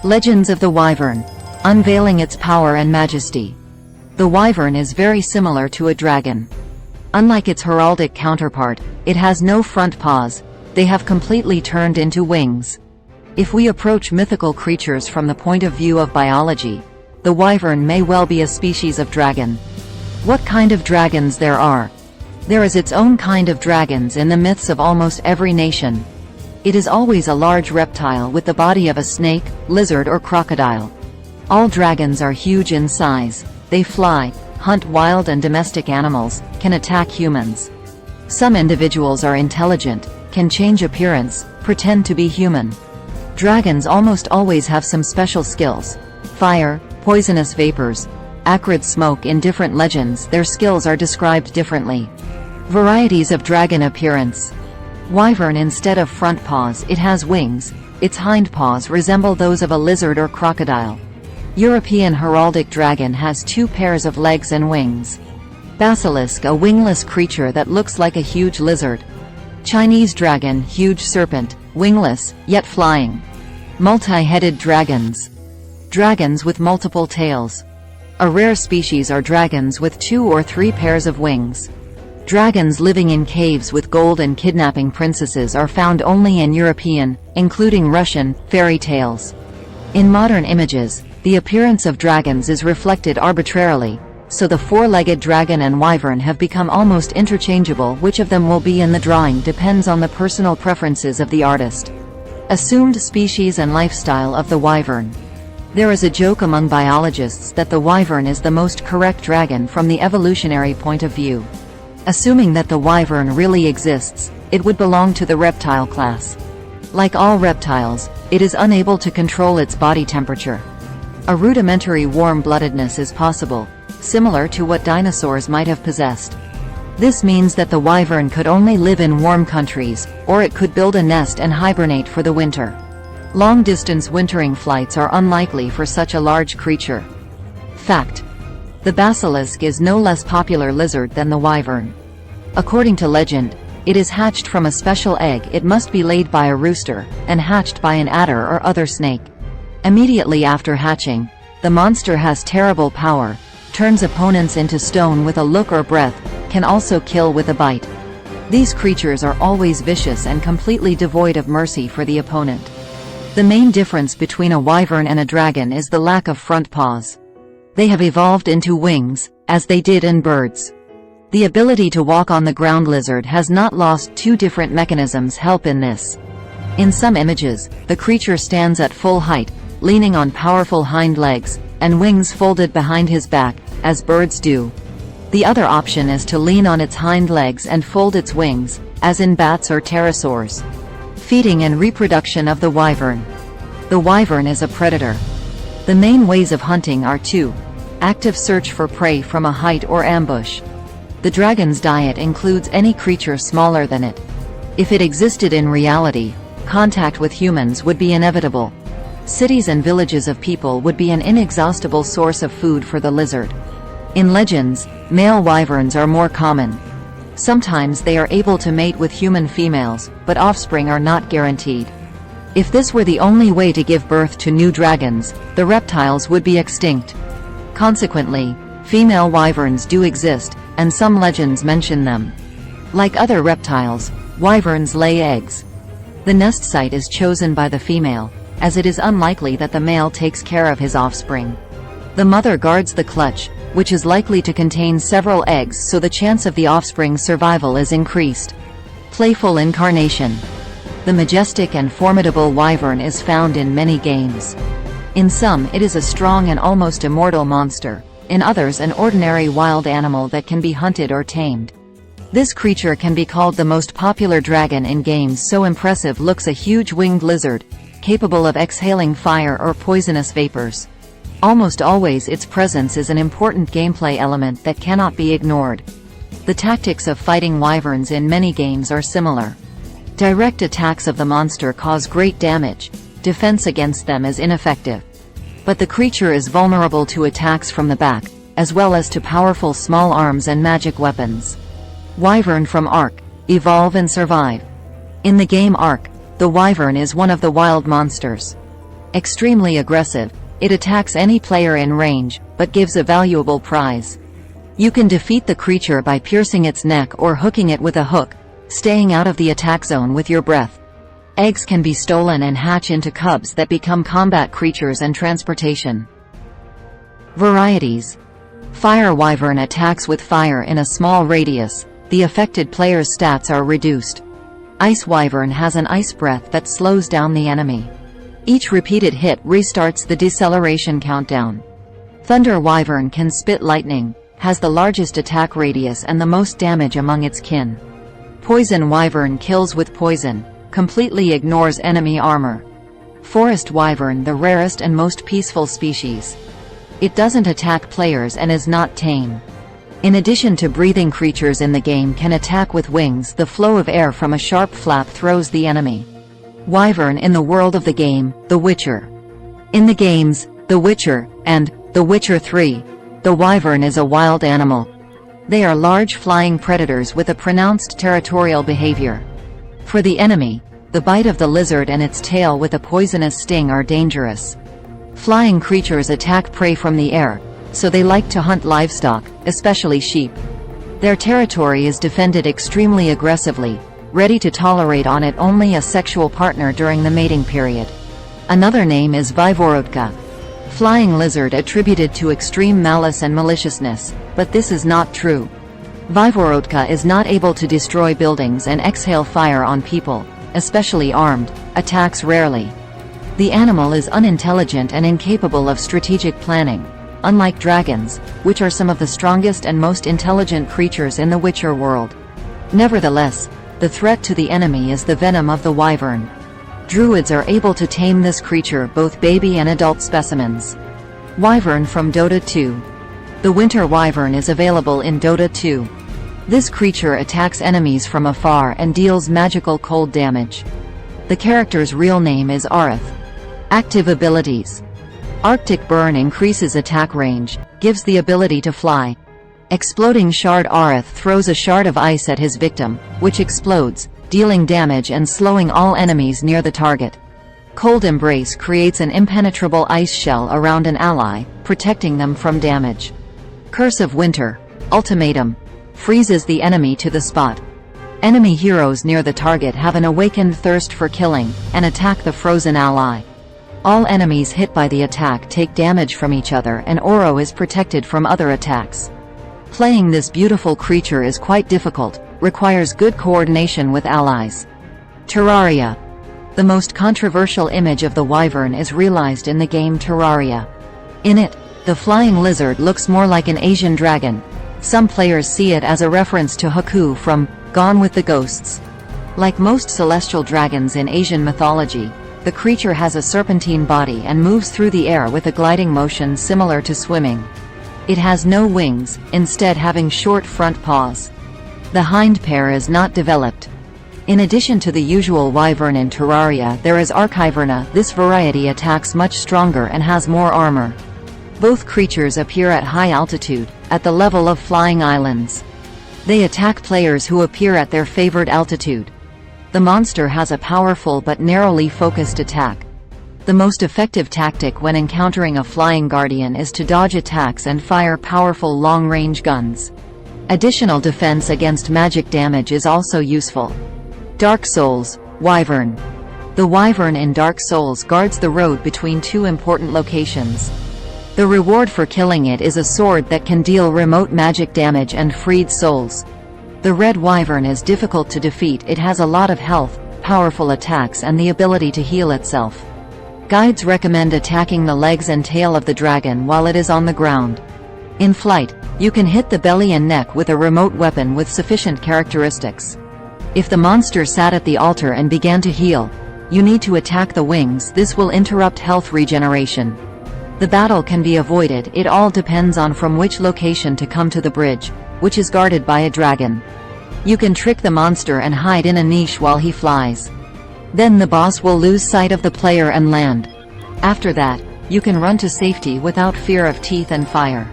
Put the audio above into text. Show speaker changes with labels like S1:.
S1: Legends of the Wyvern. Unveiling its power and majesty. The Wyvern is very similar to a dragon. Unlike its heraldic counterpart, it has no front paws, they have completely turned into wings. If we approach mythical creatures from the point of view of biology, the Wyvern may well be a species of dragon. What kind of dragons there are? There is its own kind of dragons in the myths of almost every nation. It is always a large reptile with the body of a snake, lizard or crocodile. All dragons are huge in size. They fly, hunt wild and domestic animals, can attack humans. Some individuals are intelligent, can change appearance, pretend to be human. Dragons almost always have some special skills. Fire, poisonous vapors, acrid smoke. In different legends, their skills are described differently. Varieties of dragon appearance. Wyvern. Instead of front paws, it has wings. Its hind paws resemble those of a lizard or crocodile. European heraldic dragon has 2 pairs of legs and wings. Basilisk, a wingless creature that looks like a huge lizard. Chinese dragon, huge serpent, wingless, yet flying. Multi-headed dragons. Dragons with multiple tails. A rare species are dragons with 2 or 3 pairs of wings. Dragons living in caves with gold and kidnapping princesses are found only in European, including Russian, fairy tales. In modern images, the appearance of dragons is reflected arbitrarily, so the 4-legged dragon and wyvern have become almost interchangeable. Which of them will be in the drawing depends on the personal preferences of the artist. Assumed species and lifestyle of the wyvern. There is a joke among biologists that the wyvern is the most correct dragon from the evolutionary point of view. Assuming that the wyvern really exists, it would belong to the reptile class. Like all reptiles, it is unable to control its body temperature. A rudimentary warm-bloodedness is possible, similar to what dinosaurs might have possessed. This means that the wyvern could only live in warm countries, or it could build a nest and hibernate for the winter. Long-distance wintering flights are unlikely for such a large creature. Fact: the basilisk is no less popular lizard than the wyvern. According to legend, it is hatched from a special egg. It must be laid by a rooster, and hatched by an adder or other snake. Immediately after hatching, the monster has terrible power, turns opponents into stone with a look or breath, can also kill with a bite. These creatures are always vicious and completely devoid of mercy for the opponent. The main difference between a wyvern and a dragon is the lack of front paws. They have evolved into wings, as they did in birds. The ability to walk on the ground. Lizard has not lost. 2 different mechanisms help in this. In some images, the creature stands at full height, leaning on powerful hind legs, and wings folded behind his back, as birds do. The other option is to lean on its hind legs and fold its wings, as in bats or pterosaurs. Feeding and reproduction of the wyvern. The wyvern is a predator. The main ways of hunting are 2. Active search for prey from a height or ambush. The dragon's diet includes any creature smaller than it. If it existed in reality, contact with humans would be inevitable. Cities and villages of people would be an inexhaustible source of food for the lizard. In legends, male wyverns are more common. Sometimes they are able to mate with human females, but offspring are not guaranteed. If this were the only way to give birth to new dragons, the reptiles would be extinct. Consequently, female wyverns do exist, and some legends mention them. Like other reptiles, wyverns lay eggs. The nest site is chosen by the female, as it is unlikely that the male takes care of his offspring. The mother guards the clutch, which is likely to contain several eggs, so the chance of the offspring's survival is increased. Playful incarnation. The majestic and formidable wyvern is found in many games. In some, it is a strong and almost immortal monster. In others, an ordinary wild animal that can be hunted or tamed. This creature can be called the most popular dragon in games. So impressive looks a huge winged lizard, capable of exhaling fire or poisonous vapors. Almost always its presence is an important gameplay element that cannot be ignored. The tactics of fighting wyverns in many games are similar. Direct attacks of the monster cause great damage. Defense against them is ineffective. But the creature is vulnerable to attacks from the back, as well as to powerful small arms and magic weapons. Wyvern from Ark. Evolve and survive. In the game Ark, the wyvern is one of the wild monsters. Extremely aggressive, it attacks any player in range, but gives a valuable prize. You can defeat the creature by piercing its neck or hooking it with a hook, staying out of the attack zone with your breath. Eggs can be stolen and hatch into cubs that become combat creatures and transportation. Varieties. Fire Wyvern attacks with fire in a small radius. The affected player's stats are reduced. Ice Wyvern has an ice breath that slows down the enemy. Each repeated hit restarts the deceleration countdown. Thunder Wyvern can spit lightning, has the largest attack radius and the most damage among its kin. Poison Wyvern kills with poison, completely ignores enemy armor. Forest Wyvern, the rarest and most peaceful species. It doesn't attack players and is not tame. In addition to breathing, creatures in the game can attack with wings. The flow of air from a sharp flap throws the enemy. Wyvern in the world of the game, The Witcher. In the games, The Witcher, and The Witcher 3, the wyvern is a wild animal. They are large flying predators with a pronounced territorial behavior. For the enemy, the bite of the lizard and its tail with a poisonous sting are dangerous. Flying creatures attack prey from the air, so they like to hunt livestock, especially sheep. Their territory is defended extremely aggressively, ready to tolerate on it only a sexual partner during the mating period. Another name is Vivarotka. Flying lizard attributed to extreme malice and maliciousness, but this is not true. Vivarotka is not able to destroy buildings and exhale fire on people, especially armed, attacks rarely. The animal is unintelligent and incapable of strategic planning, unlike dragons, which are some of the strongest and most intelligent creatures in the Witcher world. Nevertheless, the threat to the enemy is the venom of the wyvern. Druids are able to tame this creature, both baby and adult specimens. Wyvern from Dota 2. The Winter Wyvern is available in Dota 2. This creature attacks enemies from afar and deals magical cold damage. The character's real name is Ahareth. Active abilities. Arctic Burn increases attack range, gives the ability to fly. Exploding Shard. Ahareth throws a shard of ice at his victim, which explodes, dealing damage and slowing all enemies near the target. Cold Embrace creates an impenetrable ice shell around an ally, protecting them from damage. Curse of Winter. Ultimatum. Freezes the enemy to the spot. Enemy heroes near the target have an awakened thirst for killing, and attack the frozen ally. All enemies hit by the attack take damage from each other, and Oro is protected from other attacks. Playing this beautiful creature is quite difficult, requires good coordination with allies. Terraria. The most controversial image of the wyvern is realized in the game Terraria. In it, the flying lizard looks more like an Asian dragon. Some players see it as a reference to Haku from Gone with the Ghosts. Like most celestial dragons in Asian mythology, the creature has a serpentine body and moves through the air with a gliding motion similar to swimming. It has no wings, instead having short front paws. The hind pair is not developed. In addition to the usual wyvern in Terraria, there is Archiverna. This variety attacks much stronger and has more armor. Both creatures appear at high altitude, at the level of flying islands. They attack players who appear at their favored altitude. The monster has a powerful but narrowly focused attack. The most effective tactic when encountering a flying guardian is to dodge attacks and fire powerful long-range guns. Additional defense against magic damage is also useful. Dark Souls, Wyvern. The wyvern in Dark Souls guards the road between two important locations. The reward for killing it is a sword that can deal remote magic damage and freed souls. The red wyvern is difficult to defeat. It has a lot of health, powerful attacks and the ability to heal itself. Guides recommend attacking the legs and tail of the dragon while it is on the ground. In flight, you can hit the belly and neck with a remote weapon with sufficient characteristics. If the monster sat at the altar and began to heal, you need to attack the wings. This will interrupt health regeneration. The battle can be avoided. It all depends on from which location to come to the bridge, which is guarded by a dragon. You can trick the monster and hide in a niche while he flies. Then the boss will lose sight of the player and land. After that, you can run to safety without fear of teeth and fire.